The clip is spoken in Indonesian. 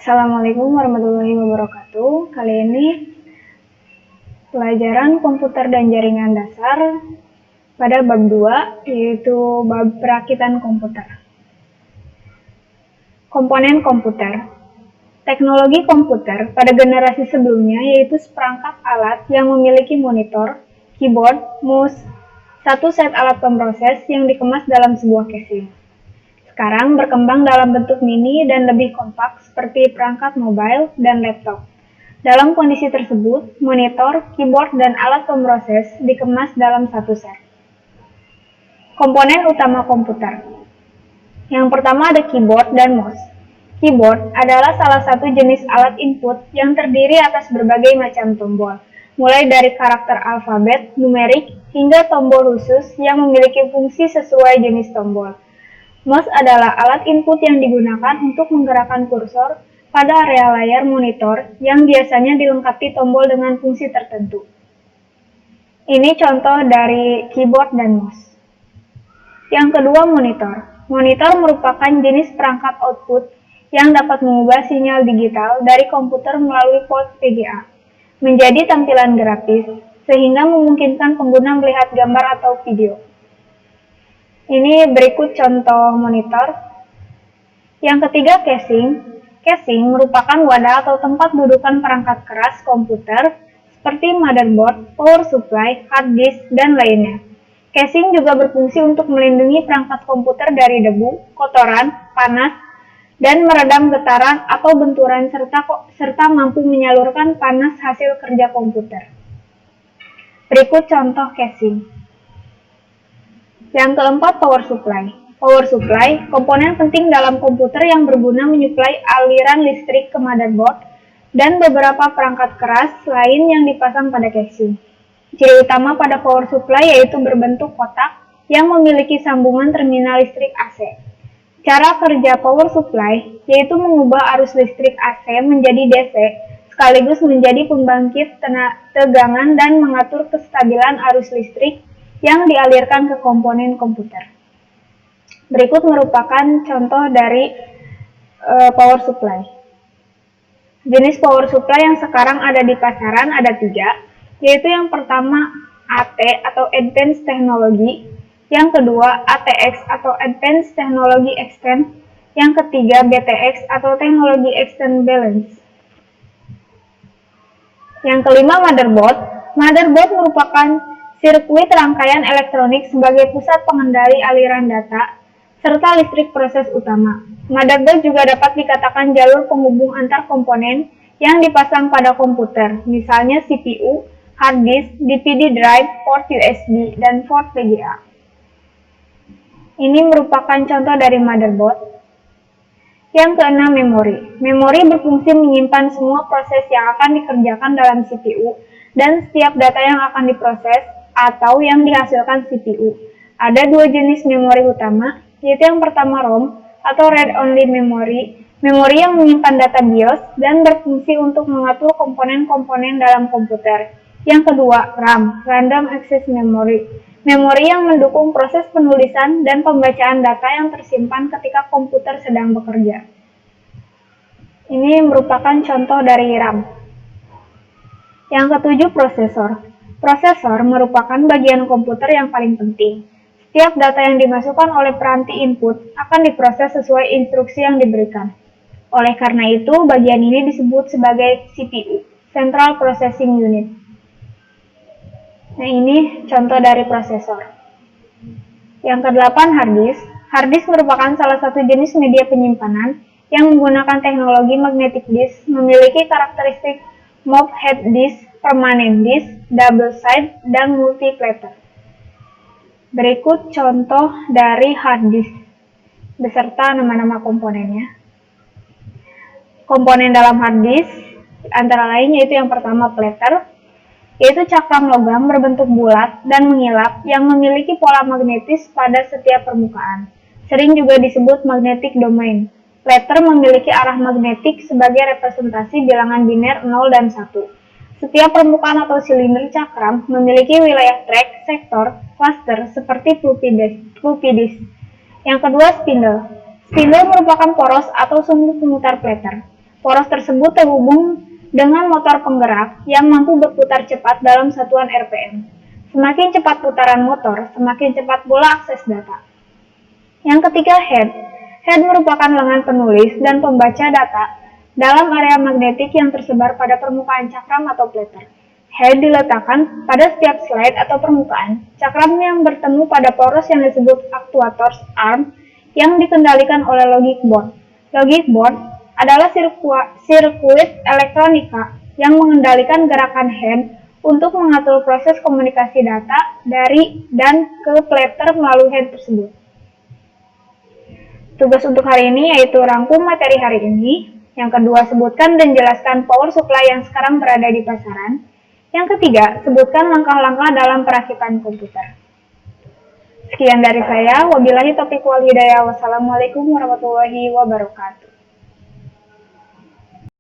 Assalamualaikum warahmatullahi wabarakatuh. Kali ini pelajaran komputer dan jaringan dasar pada bab 2, yaitu bab perakitan komputer. Komponen komputer. Teknologi komputer pada generasi sebelumnya yaitu seperangkat alat yang memiliki monitor, keyboard, mouse, satu set alat pemroses yang dikemas dalam sebuah casing. Sekarang berkembang dalam bentuk mini dan lebih kompak seperti perangkat mobile dan laptop. Dalam kondisi tersebut, monitor, keyboard, dan alat pemroses dikemas dalam satu set. Komponen utama komputer. Yang pertama ada keyboard dan mouse. Keyboard adalah salah satu jenis alat input yang terdiri atas berbagai macam tombol, mulai dari karakter alfabet, numerik, hingga tombol khusus yang memiliki fungsi sesuai jenis tombol. Mouse adalah alat input yang digunakan untuk menggerakkan kursor pada area layar monitor yang biasanya dilengkapi tombol dengan fungsi tertentu. Ini contoh dari keyboard dan mouse. Yang kedua, monitor. Monitor merupakan jenis perangkat output yang dapat mengubah sinyal digital dari komputer melalui port VGA menjadi tampilan grafis, sehingga memungkinkan pengguna melihat gambar atau video. Ini berikut contoh monitor. Yang ketiga, casing. Casing merupakan wadah atau tempat dudukan perangkat keras komputer seperti motherboard, power supply, hard disk, dan lainnya. Casing juga berfungsi untuk melindungi perangkat komputer dari debu, kotoran, panas, dan meredam getaran atau benturan serta mampu menyalurkan panas hasil kerja komputer. Berikut contoh casing. Yang keempat, power supply. Power supply, komponen penting dalam komputer yang berguna menyuplai aliran listrik ke motherboard dan beberapa perangkat keras lain yang dipasang pada casing. Ciri utama pada power supply yaitu berbentuk kotak yang memiliki sambungan terminal listrik AC. Cara kerja power supply yaitu mengubah arus listrik AC menjadi DC, sekaligus menjadi pembangkit tegangan dan mengatur kestabilan arus listrik yang dialirkan ke komponen komputer. Berikut merupakan contoh dari power supply. Jenis power supply yang sekarang ada di pasaran ada 3, yaitu yang pertama AT atau Advanced Technology, yang kedua ATX atau Advanced Technology Extend, yang ketiga BTX atau Teknologi Extend Balance. Yang kelima, motherboard. Motherboard merupakan sirkuit rangkaian elektronik sebagai pusat pengendali aliran data serta listrik proses utama. Motherboard juga dapat dikatakan jalur penghubung antar komponen yang dipasang pada komputer, misalnya CPU, hard disk, DVD drive, port USB, dan port VGA. Ini merupakan contoh dari motherboard. Yang keenam, memori. Memori berfungsi menyimpan semua proses yang akan dikerjakan dalam CPU dan setiap data yang akan diproses atau yang dihasilkan CPU. Ada 2 jenis memori utama, yaitu yang pertama ROM atau read-only memory, memori yang menyimpan data BIOS dan berfungsi untuk mengatur komponen-komponen dalam komputer. Yang kedua, RAM, random access memory, memori yang mendukung proses penulisan dan pembacaan data yang tersimpan ketika komputer sedang bekerja. Ini merupakan contoh dari RAM. Yang ketujuh, prosesor. Prosesor merupakan bagian komputer yang paling penting. Setiap data yang dimasukkan oleh peranti input akan diproses sesuai instruksi yang diberikan. Oleh karena itu, bagian ini disebut sebagai CPU, Central Processing Unit. Nah, ini contoh dari prosesor. Yang kedelapan, hard disk. Hard disk merupakan salah satu jenis media penyimpanan yang menggunakan teknologi magnetic disk, memiliki karakteristik move head disk, permanent disk, double side, dan multiplatter. Berikut contoh dari hard disk beserta nama-nama komponennya. Komponen dalam hard disk antara lain yaitu yang pertama platter, yaitu cakram logam berbentuk bulat dan mengilap yang memiliki pola magnetis pada setiap permukaan. Sering juga disebut magnetic domain. Platter memiliki arah magnetik sebagai representasi bilangan biner 0 dan 1. Setiap permukaan atau silinder cakram memiliki wilayah track, sektor, cluster seperti floppy disk. Yang kedua, spindle. Spindle merupakan poros atau sumbu pemutar platter. Poros tersebut terhubung dengan motor penggerak yang mampu berputar cepat dalam satuan RPM. Semakin cepat putaran motor, semakin cepat pula akses data. Yang ketiga, head. Head merupakan lengan penulis dan pembaca data dalam area magnetik yang tersebar pada permukaan cakram atau plater. Head diletakkan pada setiap slide atau permukaan cakram yang bertemu pada poros yang disebut actuators arm yang dikendalikan oleh logic board. Logic board adalah sirkuit elektronika yang mengendalikan gerakan head untuk mengatur proses komunikasi data dari dan ke plater melalui head tersebut. Tugas untuk hari ini yaitu rangkum materi hari ini. Yang kedua, sebutkan dan jelaskan power supply yang sekarang berada di pasaran. Yang ketiga, sebutkan langkah-langkah dalam perakitan komputer. Sekian dari saya. Wabillahi taufiq wal hidayah. Wassalamualaikum warahmatullahi wabarakatuh.